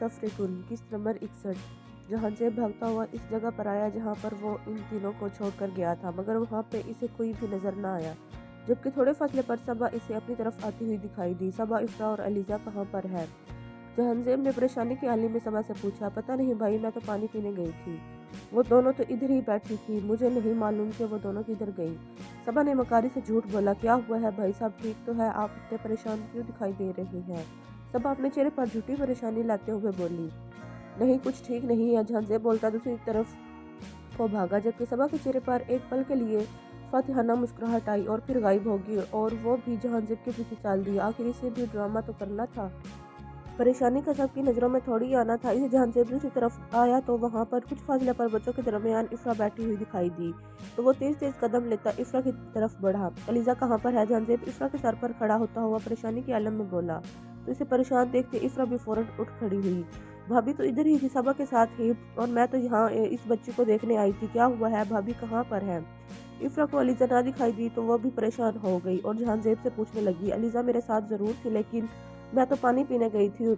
सफरकुन किस्त नंबर 61, जहाँ जेब भागता हुआ इस जगह पर आया जहाँ पर वो इन तीनों को छोड़कर गया था, मगर वहाँ पे इसे कोई भी नजर न आया। जबकि थोड़े फासले पर सबा इसे अपनी तरफ आती हुई दिखाई दी। सबा, इफ्रा और अलीजा कहाँ पर है? जहांजेब ने परेशानी की हाल में सबा से पूछा। पता नहीं भाई, मैं तो पानी पीने गई थी। वो दोनों तो इधर ही बैठी थी, मुझे नहीं मालूम कि वो दोनों किधर गई। सबा ने मकारी से झूठ बोला। क्या हुआ है भाई साहब, ठीक तो है? आप इतने परेशान क्यों दिखाई दे रही हैं? सबा अपने चेहरे पर झूठी परेशानी लाते हुए बोली। नहीं, कुछ ठीक नहीं है। जहांजेब बोलता दूसरी तरफ को भागा, जबकि सबा के चेहरे पर एक पल के लिए फातिहाना मुस्कुराहट आई और फिर गायब होगी और वो भी जहांजेब के पीछे चल दी। आखिर इसे भी ड्रामा तो करना था। परेशानी का सबकी नज़रों में थोड़ी आना था। इसे जहांजेब दूसरी तरफ आया तो वहाँ पर कुछ फासले पर बच्चों के दरमियान इफ्रा बैठी हुई दिखाई दी, तो वो तेज तेज कदम लेता इफ्रा की तरफ बढ़ा। अलीजा कहाँ पर है? जहांजेब इफ्रा के सर पर खड़ा होता हुआ परेशानी के आलम में बोला, तो इसे परेशान देखते इफ्रा भी फौरन उठ खड़ी हुई। भाभी तो इधर ही थी, सबा के साथ ही, और मैं तो यहाँ इस बच्ची को देखने आई थी। क्या हुआ है? भाभी कहाँ पर है? इफ्रा को अलीजा ना दिखाई दी तो वो भी परेशान हो गई और जहांजेब से पूछने लगी। अलीजा मेरे साथ जरूर थी, लेकिन मैं तो पानी पीने गई थी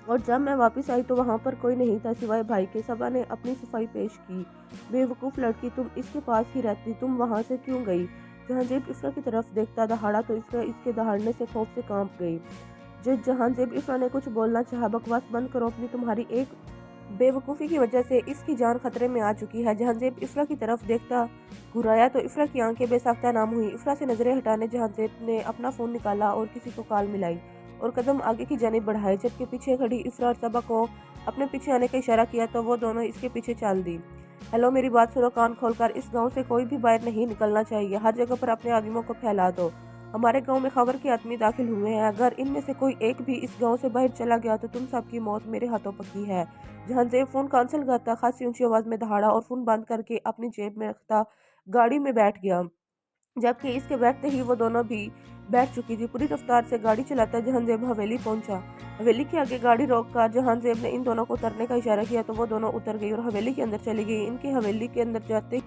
और जब मैं वापस आई तो वहाँ पर कोई नहीं था सिवाय भाई के। सबा ने अपनी सफाई पेश की। बेवकूफ़ लड़की, तुम इसके पास ही रहती, तुम वहाँ से क्यों गई? जहांजेब इफ्रा की तरफ देखता दहाड़ा तो इफ्रा इसके दहाड़ने से खौफ से कांप गई। जहांजेब इफ्रा ने कुछ बोलना चाहा। बकवास बंद करो अपनी, तुम्हारी एक बेवकूफ़ी की वजह से इसकी जान खतरे में आ चुकी है। जहांजेब इफ्रा की तरफ देखता घुराया तो इफ्रा की आंखें बेसाख्ता नाम हुई। इफ्रा से नजरें हटाने जहांजेब ने अपना फ़ोन निकाला और किसी को कॉल मिलाई और कदम आगे की जानिब बढ़ाए, जबकि पीछे खड़ी इफ्रा और सबा को अपने पीछे आने का इशारा किया तो वो दोनों इसके पीछे चल दी। हेलो, मेरी बात सुनो कान खोलकर, इस गांव से कोई भी बाहर नहीं निकलना चाहिए। हर जगह पर अपने आदमियों को फैला दो। हमारे गांव में खबर के आदमी दाखिल हुए हैं, अगर इनमें से कोई एक भी इस गांव से बाहर चला गया तो तुम सबकी मौत मेरे हाथों पक्की है। जहांजेब फोन कैंसिल करता खासी ऊंची आवाज में दहाड़ा और फोन बंद करके अपनी जेब में रखता गाड़ी में बैठ गया, जबकि इसके बैठते ही वो दोनों भी बैठ चुकी थी। पूरी रफ्तार से गाड़ी चलाता जहांजेब हवेली पहुंचा। हवेली के आगे गाड़ी रोककर जहांजेब ने इन दोनों को उतरने का इशारा किया तो वो दोनों उतर गई और हवेली के अंदर चली गई। इनकी हवेली के अंदर जाते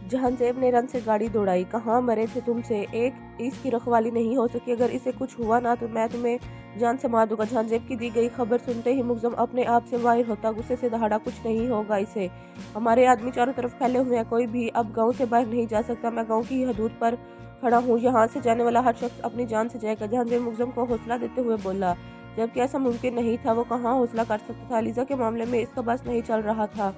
जहांजेब ने रन से गाड़ी दौड़ाई। कहाँ मरे थे तुमसे, एक इसकी रखवाली नहीं हो सकी। अगर इसे कुछ हुआ ना तो मैं तुम्हें जान से मार दूंगा। जहांजेब की दी गई खबर सुनते ही मुग्जम अपने आप से वाहिर होता, गुस्से से दहाड़ा। कुछ नहीं होगा इसे, हमारे आदमी चारों तरफ फैले हुए हैं, कोई भी अब गांव से बाहर नहीं जा सकता। मैं गांव की हदूद पर खड़ा हूँ, यहाँ से जाने वाला हर शख्स अपनी जान से जाएगा। जहांजेब मुग्जम को हौसला देते हुए बोला, जबकि ऐसा मुमकिन नहीं था। वो कहाँ हौसला कर सकता था? अलीजा के मामले में इसका बस नहीं चल रहा था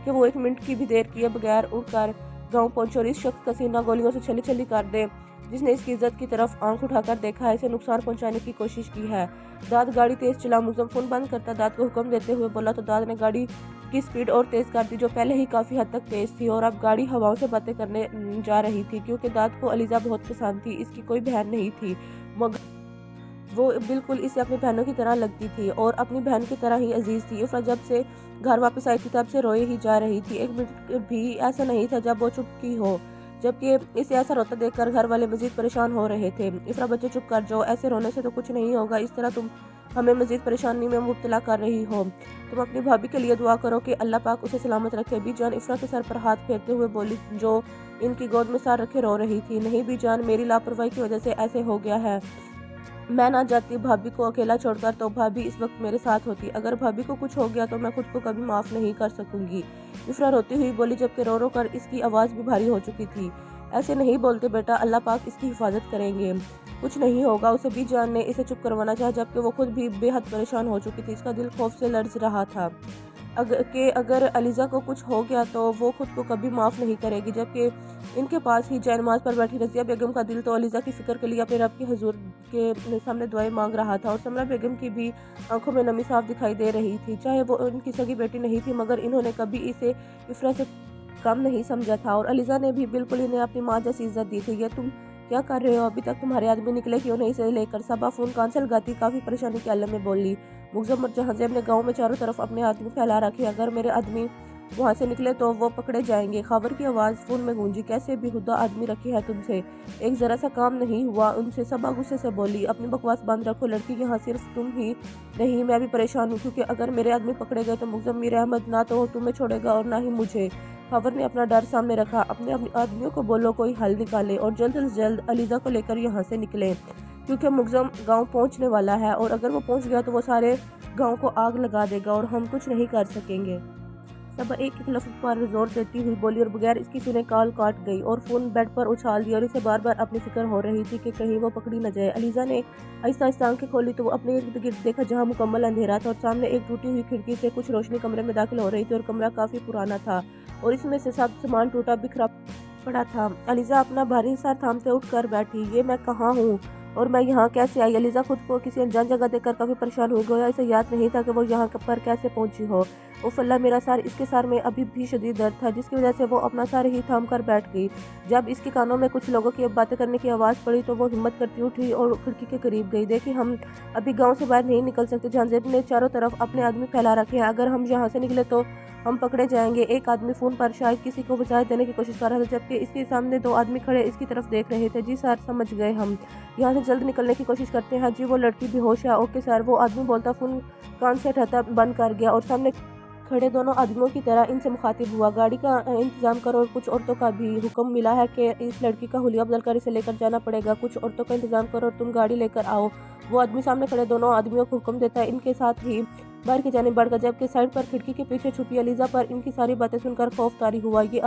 कि वो एक मिनट की भी देर किए बगैर उड़कर गांव पहुंचे और इस शख्स का सीना गोलियों से छली छली कर दे जिसने इसकी इज्जत की तरफ आंख उठाकर देखा है, इसे नुकसान पहुंचाने की कोशिश की है। दाद गाड़ी तेज चला। मुल्ज़म फोन बंद करता दाद को हुक्म देते हुए बोला तो दाद ने गाड़ी की स्पीड और तेज कर दी, जो पहले ही काफी हद तक तेज थी, और अब गाड़ी हवाओं से बातें करने जा रही थी। क्योंकि दाद को अलीजा बहुत पसंद थी, इसकी कोई बहन नहीं थी, मगर वो बिल्कुल इसे अपनी बहनों की तरह लगती थी और अपनी बहन की तरह ही अजीज थी। इफ्रा जब से घर वापस आई थी तब से रोए ही जा रही थी। एक मिनट भी ऐसा नहीं था जब वो चुप की हो, जबकि इसे ऐसा रोता देखकर घर वाले मजीद परेशान हो रहे थे। इफ्रा, बच्चे चुप कर जाओ, ऐसे रोने से तो कुछ नहीं होगा, इस तरह तुम हमें मजीद परेशानी में मुब्तला कर रही हो। तुम अपनी भाभी के लिए दुआ करो कि अल्लाह पाक उसे सलामत रखे। बीजान इफ्रा के सर पर हाथ फेरते हुए बोली, जो इनकी गोद में सर रखे रो रही थी। नहीं बीजान, मेरी लापरवाही की वजह से ऐसे हो गया है। मैं ना जाती भाभी को अकेला छोड़कर तो भाभी इस वक्त मेरे साथ होती। अगर भाभी को कुछ हो गया तो मैं खुद को कभी माफ नहीं कर सकूंगी। इफ्रा रोती हुई बोली, जबकि रो रो कर इसकी आवाज़ भी भारी हो चुकी थी। ऐसे नहीं बोलते बेटा, अल्लाह पाक इसकी हिफाजत करेंगे, कुछ नहीं होगा उसे। भी जान ने इसे चुप करवाना चाहा, जबकि वो खुद भी बेहद परेशान हो चुकी थी। इसका दिल खौफ से लर्ज रहा था अगर अलीजा को कुछ हो गया तो वो खुद को कभी माफ़ नहीं करेगी। जबकि इनके पास ही जयनमाज पर बैठी रज़िया बेगम का दिल तो अलीजा की फ़िक्र के लिए अपने रब के हुजूर के सामने दुआएं मांग रहा था, और समरा बेगम की भी आंखों में नमी साफ दिखाई दे रही थी। चाहे वो उनकी सगी बेटी नहीं थी, मगर इन्होंने कभी इसे इफ्रा से कम नहीं समझा था, और अलीजा ने भी बिल्कुल इन्हें अपनी माँ जैसी इज्जत दी थी। ये तुम क्या कर रहे हो? अभी तक तुम्हारे आदमी निकले क्यों नहीं? से लेकर सबा फोन कैंसिल गाती काफ़ी परेशानी के आलम में बोली। मुग्जम और जहांजेब ने गांव में चारों तरफ अपने आदमी फैला रखे, अगर मेरे आदमी वहाँ से निकले तो वो पकड़े जाएंगे। खबर की आवाज़ फोन में गूंजी, कैसे बेहुदा आदमी रखे है तुमसे, एक ज़रा सा काम नहीं हुआ उनसे। सबा गुस्से से बोली, अपनी बकवास बंद रखो लड़की, यहाँ सिर्फ तुम ही नहीं मैं भी परेशान हूँ, क्योंकि अगर मेरे आदमी पकड़े गए तो मुग्जम मीर अहमद ना तो तुम्हें छोड़ेगा और ना ही मुझे। खबर ने अपना डर सामने रखा, अपने आदमियों को बोलो कोई हल निकाले और जल्द से जल्द अलीजा को लेकर यहाँ से निकले। क्योंकि मुग्ज़म गांव पहुंचने वाला है और अगर वो पहुंच गया तो वो सारे गांव को आग लगा देगा और हम कुछ नहीं कर सकेंगे। सबा एक एक लफ्ज़ पर जोर देती हुई बोली और बगैर इसकी सुने कॉल काट गई और फ़ोन बेड पर उछाल दिया और इसे बार बार अपनी फिक्र हो रही थी कि कहीं वो पकड़ी न जाए। अलीज़ा ने आहिस्ता आहिस्ता आंखें खोली तो वो अपने इर्द गिर्द देखा जहाँ मुकम्मल अंधेरा था और सामने एक टूटी हुई खिड़की से कुछ रोशनी कमरे में दाखिल हो रही थी और कमरा काफ़ी पुराना था और इसमें से सब सामान टूटा बिखरा पड़ा था। अलीज़ा अपना भारी सर थामते उठ कर बैठी। ये मैं कहाँ हूँ और मैं यहाँ कैसे आई? अलीज़ा खुद को किसी अनजान जगह देखकर काफ़ी परेशान हो गया। इसे याद नहीं था कि वो यहाँ पर कैसे पहुँची हो। उफ़ अल्लाह, मेरा सर! इसके सर में अभी भी शदीद दर्द था जिसकी वजह से वो अपना सर ही थाम कर बैठ गई। जब इसके कानों में कुछ लोगों की बातें करने की आवाज़ पड़ी तो वो हिम्मत करती उठी और खिड़की के करीब गई। देखी, हम अभी गाँव से बाहर नहीं निकल सकते। जहांज़ेब ने चारों तरफ अपने आदमी फैला रखे हैं। अगर हम यहाँ से निकले तो हम पकड़े जाएंगे। एक आदमी फ़ोन पर शायद किसी को वजाहत देने की कोशिश कर रहा था जबकि इसके सामने दो आदमी खड़े इसकी तरफ देख रहे थे। जी सर, समझ गए हम। यहाँ से जल्द निकलने की कोशिश करते हैं। जी, वो लड़की बेहोश है। Okay sir. वो आदमी बोलता फ़ोन कान से हटाता बंद कर गया और सामने खड़े दोनों आदमियों की तरह इनसे मुखातिब हुआ। गाड़ी का इंतजाम करो और कुछ औरतों का भी हुक्म मिला है कि इस लड़की का हुलिया बदल कर इसे लेकर जाना पड़ेगा। कुछ औरतों का इंतजाम करो और तुम गाड़ी लेकर आओ। वो आदमी सामने खड़े दोनों आदमियों को हुक्म देता है। इनके साथ ही बाहर की जानिब बढ़ गया जबकि साइड पर खिड़की के पीछे छुपी अलीज़ा पर इनकी सारी बातें सुनकर खौफ तारी हुआ। ये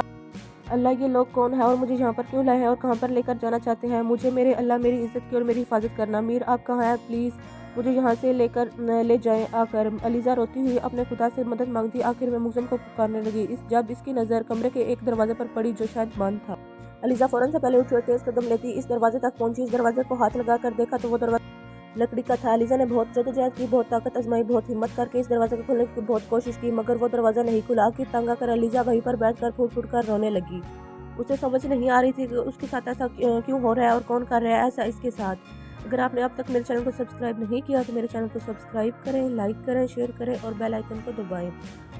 अल्लाह, ये लोग कौन है और मुझे यहाँ पर क्यों लाए हैं और कहाँ पर लेकर जाना चाहते हैं? मुझे मेरे अल्लाह मेरी इज्जत की और मेरी हिफाजत करना। मीर, आप कहाँ हैं? प्लीज़ मुझे यहाँ से ले जाएं आकर। अलीज़ा रोती हुई अपने खुदा से मदद मांगती आखिर में मुग्ज़म को पुकारने लगी। जब इसकी नज़र कमरे के एक दरवाजे पर पड़ी जो शायद बंद था। अलीज़ा फ़ौरन से पहले उठी और तेज़ कदम लेती इस दरवाजे तक पहुंची। इस दरवाजे को हाथ लगा कर देखा तो वो दरवाजा लकड़ी का था। अलीज़ा ने बहुत जद्दोजहद की, बहुत ताकत आजमाई, बहुत हिम्मत करके इस दरवाजे को खोलने की बहुत कोशिश की मगर वो दरवाज़ा नहीं खुला। आखिर तंग आकर अलीज़ा वहीं पर बैठकर फूट फूट कर रोने लगी। उसे समझ नहीं आ रही थी कि उसके साथ ऐसा क्यों हो रहा है और कौन कर रहा है ऐसा इसके साथ। अगर आपने अब तक मेरे चैनल को सब्सक्राइब नहीं किया तो मेरे चैनल को सब्सक्राइब करें, लाइक करें, शेयर करें और बेल आइकन को दबाएं।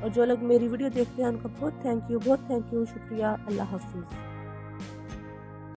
और जो लोग मेरी वीडियो देखते हैं उनका बहुत थैंक यू, शुक्रिया। अल्लाह हाफ़िज़।